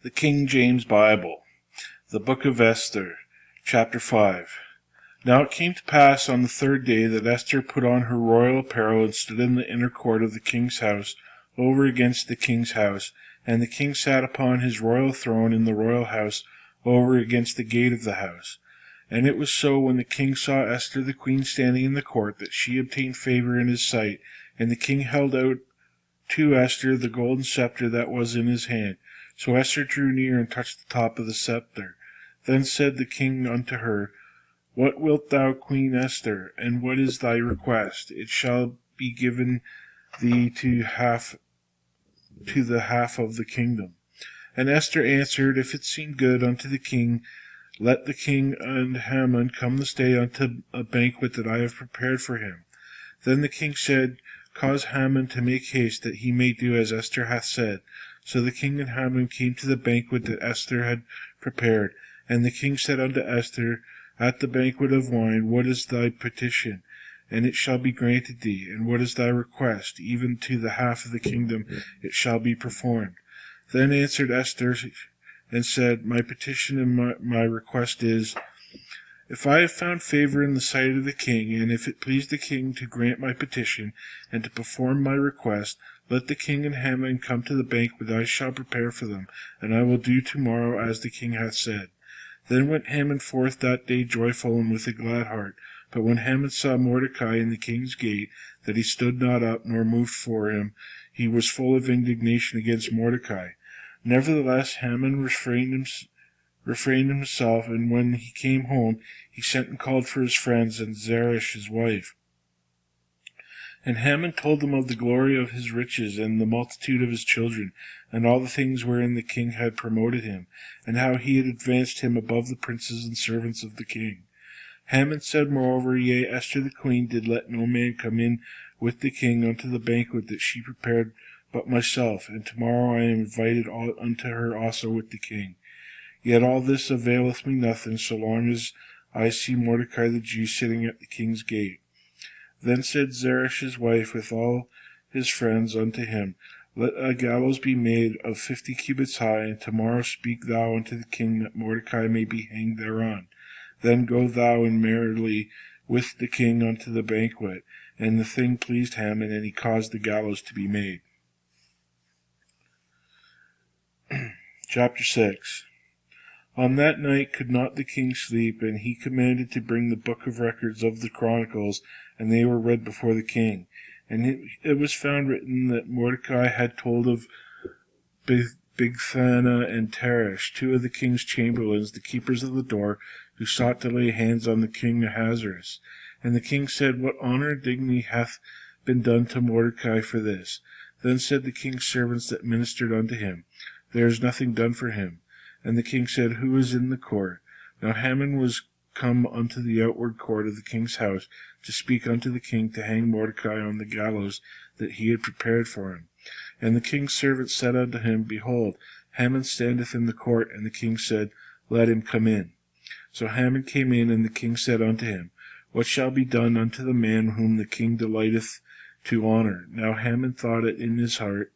The King James Bible, the Book of Esther, chapter 5. Now it came to pass on the third day that Esther put on her royal apparel and stood in the inner court of the king's house, over against the king's house. And the king sat upon his royal throne in the royal house, over against the gate of the house. And it was so, when the king saw Esther the queen standing in the court, that she obtained favor in his sight. And the king held out to Esther the golden scepter that was in his hand. So Esther drew near and touched the top of the scepter. Then said the king unto her, What wilt thou, Queen Esther, and what is thy request? It shall be given thee to the half of the kingdom. And Esther answered, If it seem good unto the king, let the king and Haman come this day unto a banquet that I have prepared for him. Then the king said, Cause Haman to make haste, that he may do as Esther hath said. So the king and Haman came to the banquet that Esther had prepared. And the king said unto Esther at the banquet of wine, What is thy petition? And it shall be granted thee. And what is thy request? Even to the half of the kingdom it shall be performed. Then answered Esther and said, My petition and my request is, If I have found favor in the sight of the king, and if it please the king to grant my petition, and to perform my request, let the king and Haman come to the banquet I shall prepare for them, and I will do tomorrow as the king hath said. Then went Haman forth that day joyful and with a glad heart. But when Haman saw Mordecai in the king's gate, that he stood not up nor moved for him, he was full of indignation against Mordecai. Nevertheless Haman refrained himself, and when he came home, he sent and called for his friends and Zeresh his wife. And Haman told them of the glory of his riches, and the multitude of his children, and all the things wherein the king had promoted him, and how he had advanced him above the princes and servants of the king. Haman said moreover, Yea, Esther the queen did let no man come in with the king unto the banquet that she prepared but myself, and tomorrow I am invited unto her also with the king. Yet all this availeth me nothing, so long as I see Mordecai the Jew sitting at the king's gate. Then said Zeresh his wife with all his friends unto him, Let a gallows be made of 50 cubits high, and tomorrow speak thou unto the king that Mordecai may be hanged thereon. Then go thou in merrily with the king unto the banquet. And the thing pleased Haman, and he caused the gallows to be made. Chapter 6. On that night could not the king sleep, and he commanded to bring the book of records of the Chronicles, and they were read before the king. And it was found written that Mordecai had told of Bigthana and Teresh, two of the king's chamberlains, the keepers of the door, who sought to lay hands on the king Ahasuerus. And the king said, What honor and dignity hath been done to Mordecai for this? Then said the king's servants that ministered unto him, There is nothing done for him. And the king said, Who is in the court? Now Haman was come unto the outward court of the king's house, to speak unto the king to hang Mordecai on the gallows that he had prepared for him. And the king's servant said unto him, Behold, Haman standeth in the court. And the king said, Let him come in. So Haman came in, and the king said unto him, What shall be done unto the man whom the king delighteth to honor? Now Haman thought it in his heart,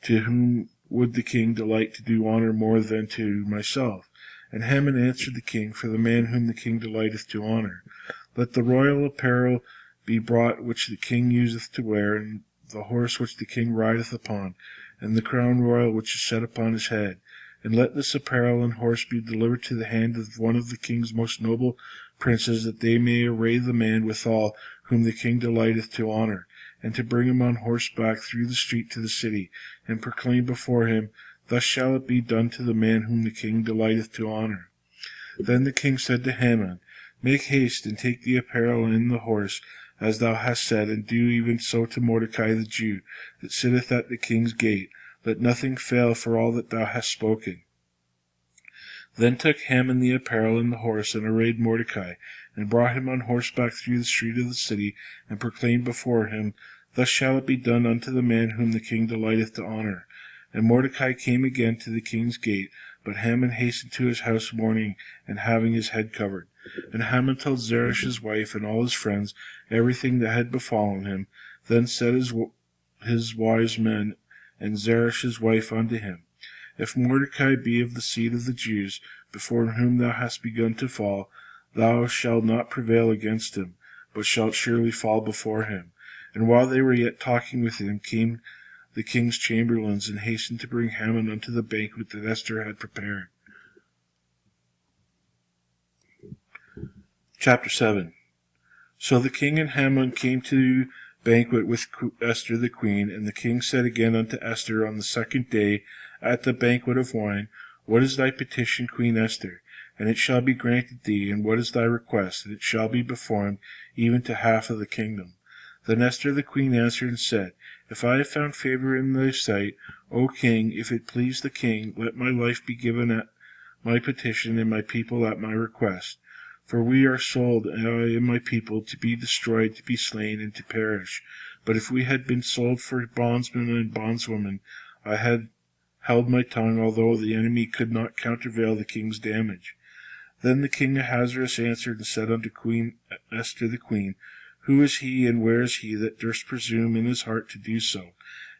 To whom would the king delight to do honor more than to myself? And Haman answered the king, For the man whom the king delighteth to honor. Let the royal apparel be brought which the king useth to wear, and the horse which the king rideth upon, and the crown royal which is set upon his head. And let this apparel and horse be delivered to the hand of one of the king's most noble princes, that they may array the man withal whom the king delighteth to honor, and to bring him on horseback through the street to the city, and proclaim before him, Thus shall it be done to the man whom the king delighteth to honor. Then the king said to Haman, Make haste, and take the apparel and the horse, as thou hast said, and do even so to Mordecai the Jew, that sitteth at the king's gate. Let nothing fail for all that thou hast spoken. Then took Haman the apparel and the horse, and arrayed Mordecai, and brought him on horseback through the street of the city, and proclaimed before him, Thus shall it be done unto the man whom the king delighteth to honor. And Mordecai came again to the king's gate, but Haman hastened to his house mourning, and having his head covered. And Haman told Zeresh his wife and all his friends everything that had befallen him. Then said his wise men and Zeresh his wife unto him, If Mordecai be of the seed of the Jews, before whom thou hast begun to fall, thou shalt not prevail against him, but shalt surely fall before him. And while they were yet talking with him, came the king's chamberlains, and hastened to bring Haman unto the banquet that Esther had prepared. Chapter 7. So the king and Haman came to banquet with Esther the queen, and the king said again unto Esther on the second day at the banquet of wine, What is thy petition, Queen Esther? And it shall be granted thee. And what is thy request? And it shall be performed, even to half of the kingdom. Then Esther the queen answered and said, If I have found favor in thy sight, O king, if it please the king, let my life be given at my petition, and my people at my request. For we are sold, I and my people, to be destroyed, to be slain, and to perish. But if we had been sold for bondsmen and bondswomen, I had held my tongue, although the enemy could not countervail the king's damage. Then the king Ahasuerus answered and said unto Queen Esther the queen, Who is he, and where is he that durst presume in his heart to do so?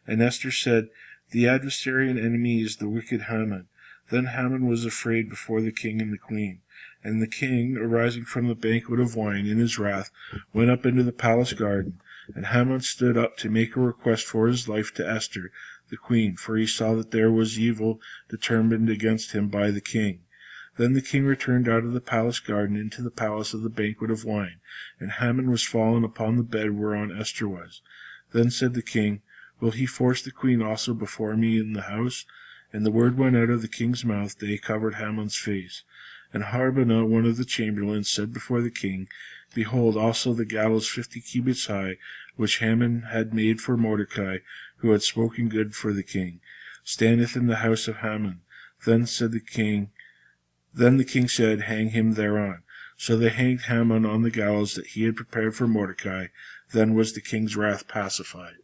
And Esther said, The adversary and enemy is the wicked Haman. Then Haman was afraid before the king and the queen. And the king, arising from the banquet of wine in his wrath, went up into the palace garden. And Haman stood up to make a request for his life to Esther the queen, for he saw that there was evil determined against him by the king. Then the king returned out of the palace garden into the palace of the banquet of wine, and Haman was fallen upon the bed whereon Esther was. Then said the king, Will he force the queen also before me in the house? And the word went out of the king's mouth, they covered Haman's face. And Harbonah, one of the chamberlains, said before the king, Behold, also the gallows 50 cubits high, which Haman had made for Mordecai, who had spoken good for the king, standeth in the house of Haman. Then the king said, Hang him thereon. So they hanged Haman on the gallows that he had prepared for Mordecai. Then was the king's wrath pacified.